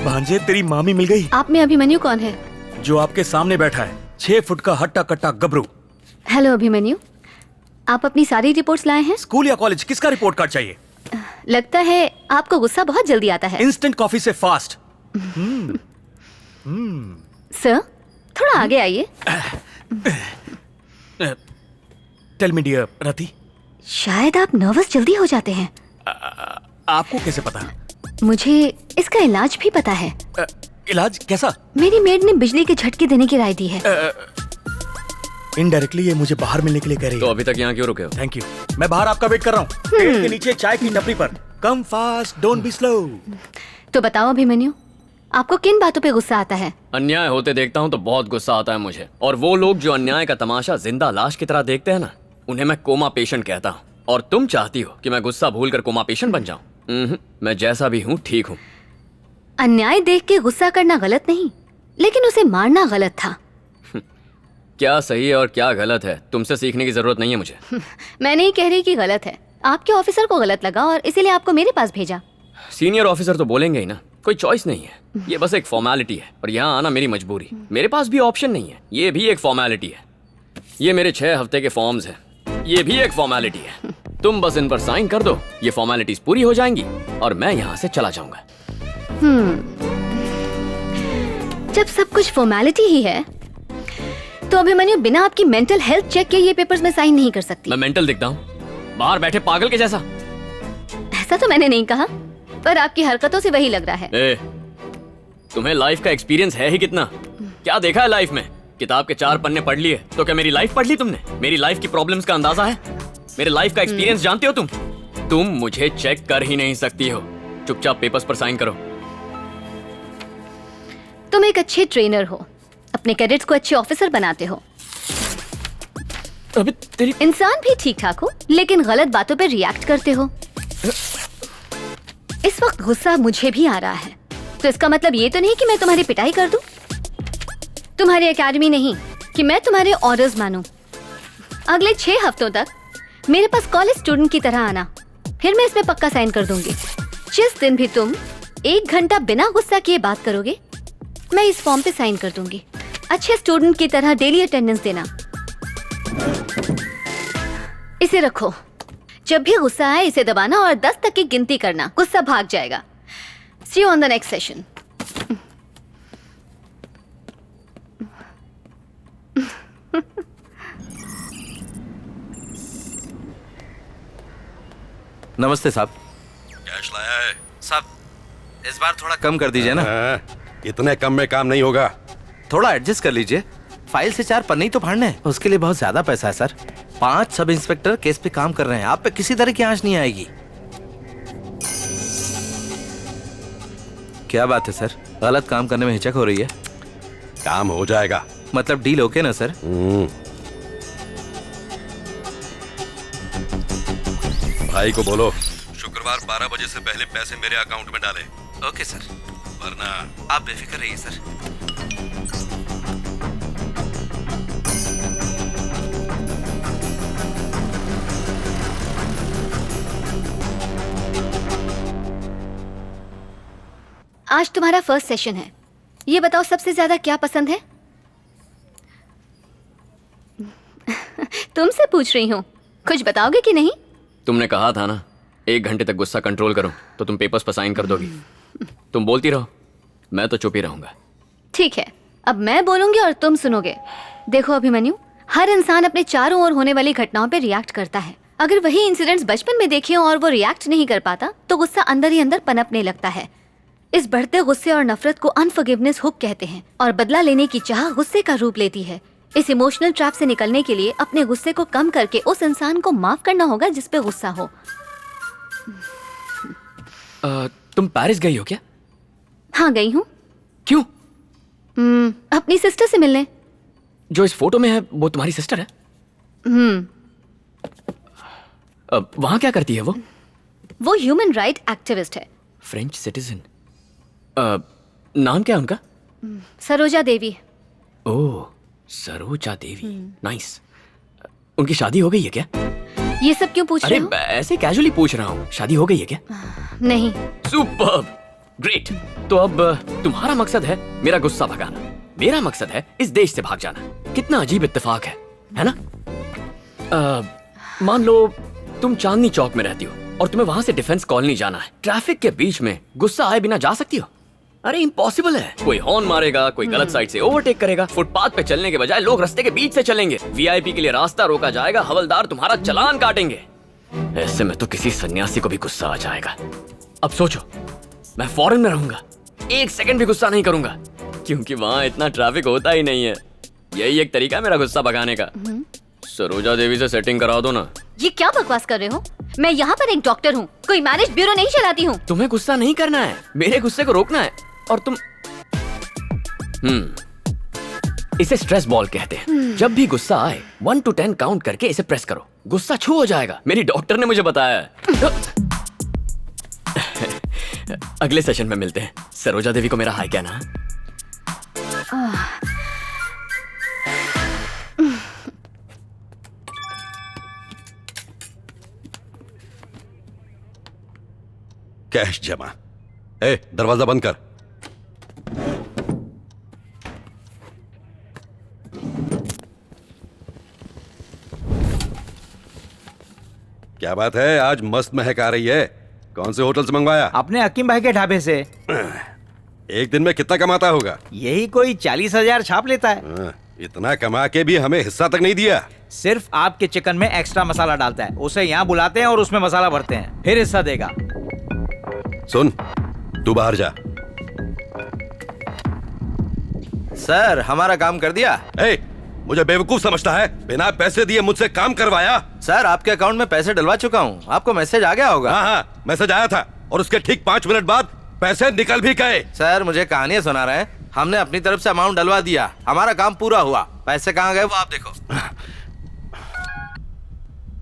भांजे, तेरी मामी मिल गई। आप में अभिमन्यु कौन है? जो आपके सामने बैठा है, 6 फुट का हट्टा कट्टा गबरू। हेलो अभिमन्यु, आप अपनी सारी रिपोर्ट्स लाए हैं? स्कूल या कॉलेज, किसका रिपोर्ट कार्ड चाहिए? लगता है आपको गुस्सा बहुत जल्दी आता है। इंस्टेंट कॉफी से फास्ट। सर, थोड़ा आगे आइए। टेल मी डियर रति, शायद आप नर्वस जल्दी हो जाते हैं। आपको कैसे पता? मुझे इसका इलाज भी पता है। इलाज कैसा? मेरी मेड ने बिजली के झटके देने की राय दी है। इनडायरेक्टली ये मुझे बाहर मिलने के लिए कह रही है। तो अभी तक यहाँ क्यों रुके हो? थैंक यू, मैं बाहर आपका वेट कर रहा हूँ, पेड़ के नीचे चाय की टपरी पर। Come fast, don't be slow. तो बताओ अभिमन्यु, आपको किन बातों पे गुस्सा आता है? अन्याय होते देखता हूँ तो बहुत गुस्सा आता है मुझे। और वो लोग जो अन्याय का तमाशा जिंदा लाश की तरह देखते हैं ना, उन्हें मैं कोमा पेशेंट कहता हूँ। और तुम चाहती हो कि मैं गुस्सा भूलकर कोमा पेशेंट बन जाऊं? मैं जैसा भी हूँ ठीक हूँ। अन्याय देख के गुस्सा करना गलत नहीं, लेकिन उसे मारना गलत था। क्या सही है और क्या गलत है, तुमसे सीखने की जरूरत नहीं है मुझे। मैं नहीं कह रही कि गलत है, आपके ऑफिसर को गलत लगा और इसीलिए आपको मेरे पास भेजा। सीनियर ऑफिसर तो बोलेंगे ही ना, कोई चॉइस नहीं है, ये बस एक फॉर्मेलिटी है। और यहाँ आना मेरी मजबूरी, मेरे पास भी ऑप्शन नहीं है, ये भी एक फॉर्मेलिटी है। ये मेरे 6 हफ्ते के फॉर्म्स हैं, ये भी एक फॉर्मेलिटी है। तुम बस इन पर साइन कर दो, ये फॉर्मेलिटीज पूरी हो जाएंगी और मैं यहाँ से चला जाऊंगा। जब सब कुछ फॉर्मेलिटी ही है, तो अभिमन्यु बिना आपकी मेंटल हेल्थ चेक के ये पेपर्स में साइन नहीं कर सकती। मैं मेंटल दिखता हूँ बाहर बैठे पागल के जैसा? ऐसा तो मैंने नहीं कहा, पर आपकी हरकतों से वही लग रहा है। तुम्हें लाइफ का एक्सपीरियंस है ही कितना? क्या देखा है लाइफ में? किताब के 4 पन्ने पढ़ लिए तो क्या मेरी लाइफ पढ़ ली तुमने? मेरी लाइफ की प्रॉब्लम्स का अंदाजा है? मेरे लाइफ का एक्सपीरियंस जानते हो तुम? तुम मुझे चेक कर ही नहीं सकती हो। चुपचाप पेपर्स पर साइन करो। तुम एक अच्छे ट्रेनर हो, अपने कैडेट्स को अच्छे ऑफिसर बनाते हो। अबे तेरी इंसान भी ठीक ठाक हो, लेकिन गलत बातों पे रिएक्ट करते हो। इस वक्त गुस्सा मुझे भी आ रहा है, तो इसका मतलब ये तो नहीं कि मैं तुम्हारी पिटाई कर दूं। तुम्हारी एकेडमी नहीं कि मैं तुम्हारे ऑर्डर्स मानूं। अगले 6 हफ्तों तक मेरे पास कॉलेज स्टूडेंट की तरह आना, फिर मैं इसमें पक्का साइन कर दूंगी। जिस दिन भी तुम 1 घंटा बिना गुस्सा किए बात करोगे, मैं इस फॉर्म पे साइन कर दूंगी। अच्छे स्टूडेंट की तरह डेली अटेंडेंस देना। इसे रखो, जब भी गुस्सा आए इसे दबाना और 10 तक की गिनती करना, गुस्सा भाग जाएगा। See you on the next session. नमस्ते साहब। कैश लाया है? साहब इस बार थोड़ा कम कर दीजिए ना। इतने कम में काम नहीं होगा। थोड़ा एडजस्ट कर लीजिए। फाइल से 4 पन्ने ही तो फाड़ने हैं, उसके लिए बहुत ज्यादा पैसा है सर। 5 सब इंस्पेक्टर केस पे काम कर रहे हैं, आप पे किसी तरह की आंच नहीं आएगी। क्या बात है सर, गलत काम करने में हिचक हो रही है? काम हो जाएगा। मतलब डील ओके ना सर? भाई को बोलो शुक्रवार 12 बजे से पहले पैसे मेरे अकाउंट में डाले। Okay sir. वरना आप बेफिक्र रहिए सर। आज तुम्हारा फर्स्ट सेशन है, ये बताओ सबसे ज्यादा क्या पसंद है? तुमसे पूछ रही हूँ, कुछ बताओगे कि नहीं? तुमने कहा था ना 1 घंटे तक गुस्सा कंट्रोल करो तो तुम पेपर्स पर साइन कर दोगी। तुम बोलती रहो, मैं तो चुप ही रहूंगा। ठीक है, अब मैं बोलूंगी और तुम सुनोगे। देखो अभिमन्यु, हर इंसान अपने चारों ओर होने वाली घटनाओं पे रिएक्ट करता है। अगर वही इंसिडेंट्स बचपन में देखे और वो रिएक्ट नहीं कर पाता तो गुस्सा अंदर ही अंदर पनपने लगता है। इस बढ़ते गुस्से और नफरत को अनफॉरगिवनेस हुक कहते हैं और बदला लेने की चाह गुस्से का रूप लेती है। इस इमोशनल ट्रैप से निकलने के लिए अपने गुस्से को कम करके उस इंसान को माफ करना होगा जिस पे गुस्सा हो। तुम पेरिस गई हो क्या? हाँ गई हूँ। क्यों? अपनी सिस्टर से मिलने। जो इस फोटो में है वो तुम्हारी सिस्टर है? वहां क्या करती है वो? वो ह्यूमन राइट एक्टिविस्ट है। French citizen. नाम क्या है उनका? सरोजा देवी। ओह, सरोजा देवी, नाइस। उनकी शादी हो गई है क्या? ये सब क्यों पूछ रहे हो? अरे ऐसे कैजुअली पूछ रहा हूँ, शादी हो गई है क्या? नहीं। सुपर्ब। ग्रेट। तो अब तुम्हारा मकसद है मेरा गुस्सा भगाना, मेरा मकसद है इस देश से भाग जाना। कितना अजीब इत्तेफाक है ना? मान लो तुम चांदनी चौक में रहती हो और तुम्हें वहां से डिफेंस कॉलोनी जाना है। ट्रैफिक के बीच में गुस्सा आए बिना जा सकती हो? अरे इम्पॉसिबल है। कोई हॉर्न मारेगा, कोई गलत साइड से ओवरटेक करेगा, फुटपाथ पे चलने के बजाय लोग रास्ते के बीच से चलेंगे, वीआईपी के लिए रास्ता रोका जाएगा, हवलदार तुम्हारा चालान काटेंगे। ऐसे में तो किसी सन्यासी को भी गुस्सा आ जाएगा। अब सोचो, मैं फॉरेन में रहूंगा, 1 सेकंड भी गुस्सा नहीं करूंगा, क्योंकि वहां इतना ट्रैफिक होता ही नहीं है। यही एक तरीका है मेरा गुस्सा भगाने का। सरोजा देवी से सेटिंग करा दो ना। ये क्या बकवास कर रहे हो? मैं यहाँ पर एक डॉक्टर हूँ, कोई मैरिज ब्यूरो नहीं चलाती हूँ। तुम्हें गुस्सा नहीं करना है, मेरे गुस्से को रोकना है। और तुम इसे स्ट्रेस बॉल कहते हैं। जब भी गुस्सा आए 1 to 10 काउंट करके इसे प्रेस करो, गुस्सा छू हो जाएगा। मेरी डॉक्टर ने मुझे बताया है। अगले सेशन में मिलते हैं। सरोजा देवी को मेरा हाय कहना। कैश जमा। ए, दरवाजा बंद कर। क्या बात है, आज मस्त महक आ रही है। कौन से होटल से मंगवाया? अपने हकीम भाई के ढाबे से। एक दिन में कितना कमाता होगा? यही कोई 40,000 छाप लेता है। इतना कमा के भी हमें हिस्सा तक नहीं दिया। सिर्फ आपके चिकन में एक्स्ट्रा मसाला डालता है, उसे यहाँ बुलाते हैं और उसमें मसाला भरते हैं, फिर हिस्सा देगा। सुन, तू बाहर जा। सर हमारा काम कर दिया। ए, मुझे बेवकूफ समझता है? बिना पैसे दिए मुझसे काम करवाया? सर आपके अकाउंट में पैसे डलवा चुका हूँ, आपको मैसेज आ गया होगा। हाँ, मैसेज आया था और उसके ठीक 5 मिनट बाद पैसे निकल भी गए। सर मुझे कहानियां सुना रहे हैं? हमने अपनी तरफ से अमाउंट डलवा दिया, हमारा काम पूरा हुआ। पैसे कहाँ गए वो आप देखो।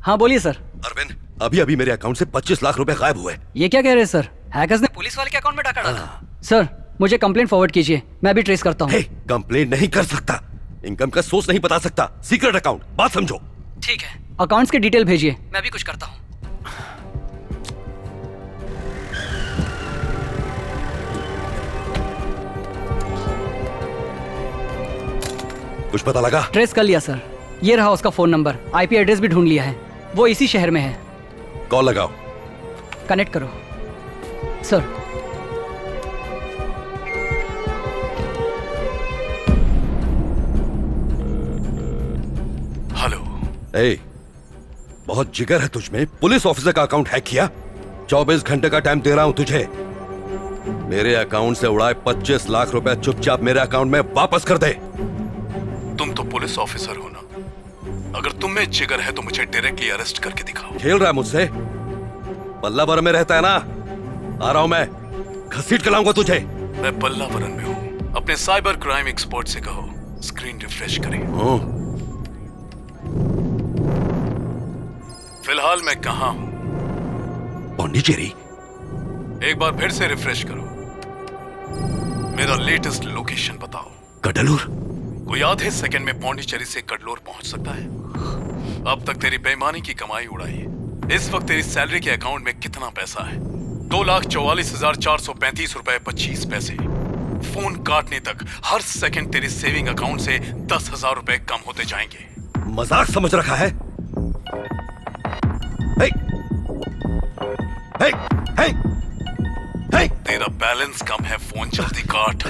हाँ बोलिए सर। अरविंद, अभी अभी मेरे अकाउंट से 25 लाख रुपए गायब हुए। ये क्या कह रहे हैं सर? हैकर्स ने पुलिस वाले के अकाउंट में डाका डाला। सर मुझे कंप्लेंट फॉरवर्ड कीजिए, मैं भी ट्रेस करता हूँ। कंप्लेंट नहीं कर सकता, इनकम का सोर्स नहीं बता सकता, सीक्रेट अकाउंट, बात समझो। ठीक है, अकाउंट्स के डिटेल भेजिए, मैं भी कुछ करता हूँ। कुछ पता लगा? ट्रेस कर लिया सर, ये रहा उसका फोन नंबर, आईपी एड्रेस भी ढूंढ लिया है, वो इसी शहर में है। कॉल लगाओ। कनेक्ट करो सर। हेलो। ए, बहुत जिगर है तुझमें, पुलिस ऑफिसर का अकाउंट हैक किया। 24 घंटे का टाइम दे रहा हूं तुझे। मेरे अकाउंट से उड़ाए 25 लाख रुपए चुपचाप मेरे अकाउंट में वापस कर दे। तुम तो पुलिस ऑफिसर हो ना, अगर तुम में जिगर है तो मुझे डायरेक्टली अरेस्ट करके दिखाओ। खेल रहा है मुझसे? पल्लावर में रहता है ना, आ रहा हूं मैं, घसीट के लाऊंगा तुझे। मैं पल्लावरन में हूँ, अपने साइबर क्राइम एक्सपर्ट से कहो स्क्रीन रिफ्रेश करें। फिलहाल मैं कहाँ हूँ? पौंडीचेरी। एक बार फिर से रिफ्रेश करो, मेरा लेटेस्ट लोकेशन बताओ। कडलूर। कोई आधे सेकंड में पौंडीचेरी से कडलोर पहुंच सकता है? अब तक तेरी बेईमानी की कमाई उड़ाई है। इस वक्त तेरी सैलरी के अकाउंट में कितना पैसा है? 2,44,435 रुपए 25 पैसे। फोन काटने तक हर सेकंड तेरी सेविंग अकाउंट से 10,000 रुपए कम होते जाएंगे। मजाक समझ रखा है? हे, हे, हे, हे। तेरा बैलेंस कम है, फोन जल्दी काट।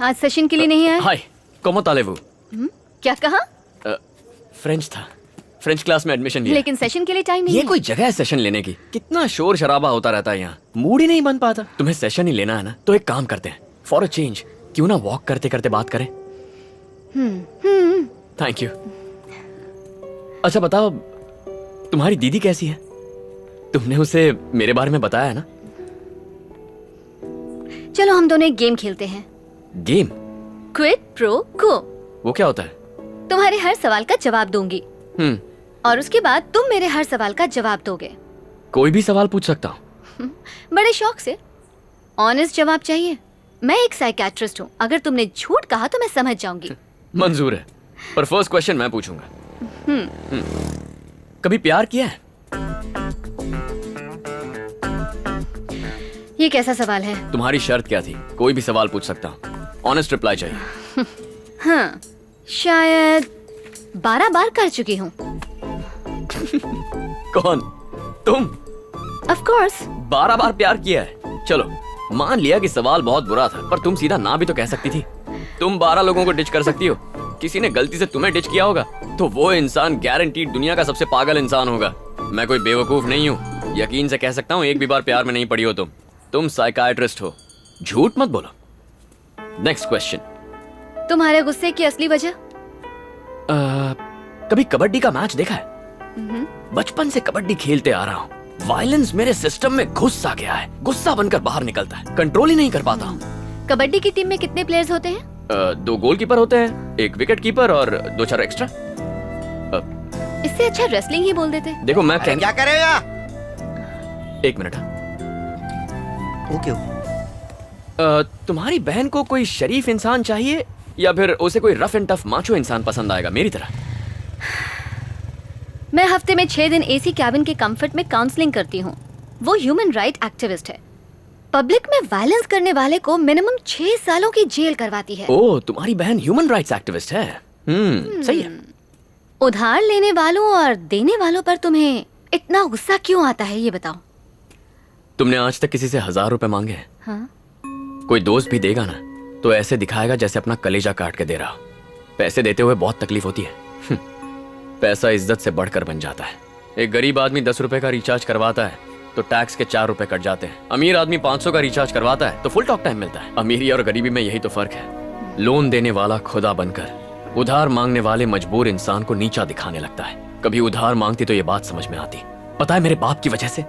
आज सेशन के लिए नहीं आया? हाय, कोमो तालेवू। क्या कहा? फ्रेंच था, फ्रेंच क्लास में एडमिशन लिया। लेकिन सेशन के लिए टाइम नहीं ये है। कोई जगह है सेशन लेने की? कितना शोर शराबा होता रहता है यहाँ, मूड ही नहीं बन पाता। तुम्हें सेशन ही लेना है ना, तो एक काम करते हैं, फॉर अ चेंज क्यों ना वॉक करते करते बात करें। Thank you. अच्छा बताओ, तुम्हारी दीदी कैसी है? तुमने उसे मेरे बारे में बताया है ना? चलो हम दोनों एक गेम खेलते हैं। गेम? क्विड प्रो को। वो क्या होता है? तुम्हारे हर सवाल का जवाब दूंगी और उसके बाद तुम मेरे हर सवाल का जवाब दोगे। कोई भी सवाल पूछ सकता हूँ? बड़े शौक से। ऑनेस्ट जवाब चाहिए। मैं एक साइकियाट्रिस्ट हूँ, अगर तुमने झूठ कहा तो मैं समझ जाऊंगी। मंजूर है। पर फर्स्ट क्वेश्चन मैं पूछूंगा। कभी प्यार किया है? ये कैसा सवाल है? तुम्हारी शर्त क्या थी? कोई भी सवाल पूछ सकता हूँ, ऑनेस्ट रिप्लाई चाहिए। हाँ, शायद 12 बार कर चुकी हूँ। कौन? तुम? Of course. 12 बार प्यार किया है? चलो मान लिया कि सवाल बहुत बुरा था, पर तुम सीधा ना भी तो कह सकती थी। तुम 12 लोगों को डिच कर सकती हो। किसी ने गलती से तुम्हें डिच किया होगा तो वो इंसान गारंटीड दुनिया का सबसे पागल इंसान होगा। मैं कोई बेवकूफ नहीं हूँ, यकीन से कह सकता हूँ एक भी बार प्यार में नहीं पड़ी हो तुम साइकाइट्रिस्ट हो। झूठ मत बोलो। Next question. तुम्हारे गुस्से की असली वजह? कभी कबड्डी का मैच देखा है? बचपन से कबड्डी खेलते आ रहा हूँ। वायलेंस मेरे सिस्टम में घुस सा गया है, गुस्सा बनकर बाहर निकलता है, कंट्रोल ही नहीं कर पाता हूँ। कबड्डी की टीम में कितने प्लेयर्स होते हैं? 2 गोलकीपर होते हैं, 1 विकेट कीपर और 2-4 एक्स्ट्रा। इससे अच्छा रेसलिंग ही बोल देते। देखो मैं क्या करेगा? 1 मिनट। ओके। तुम्हारी बहन को कोई शरीफ इंसान चाहिए या फिर उसे कोई रफ एंड टफ माचो इंसान पसंद आएगा मेरी तरह? मैं हफ्ते में 6 दिन एसी कैबिन के कंफर्ट में काउंसलिंग करती हूँ। वो ह्यूमन राइट एक्टिविस्ट है। पब्लिक में वायलेंस करने वाले को मिनिमम 6 सालों की जेल करवाती है। ओह, तुम्हारी बहन ह्यूमन राइट्स एक्टिविस्ट है। सही है। उधार लेने वालों और देने वालों पर तुम्हें इतना गुस्सा क्यों आता है, ये बताओ। तुमने आज तक किसी से 1000 रुपए मांगे हैं? हाँ? कोई दोस्त भी देगा ना तो ऐसे दिखाएगा जैसे अपना कलेजा काट के दे रहा हो। पैसे देते हुए बहुत तकलीफ होती है। पैसा इज्जत से बढ़कर बन जाता है। एक गरीब आदमी 10 रुपए का रिचार्ज करवाता है तो टैक्स के 4 रुपए कट जाते हैं। अमीर आदमी 500 का रिचार्ज करवाता है तो फुल टॉक टाइम मिलता है। अमीरी और गरीबी में यही तो फर्क है। लोन देने वाला खुदा बनकर उधार मांगने वाले मजबूर इंसान को नीचा दिखाने लगता है। कभी उधार मांगती तो ये बात समझ में आती। पता है मेरे बाप की वजह से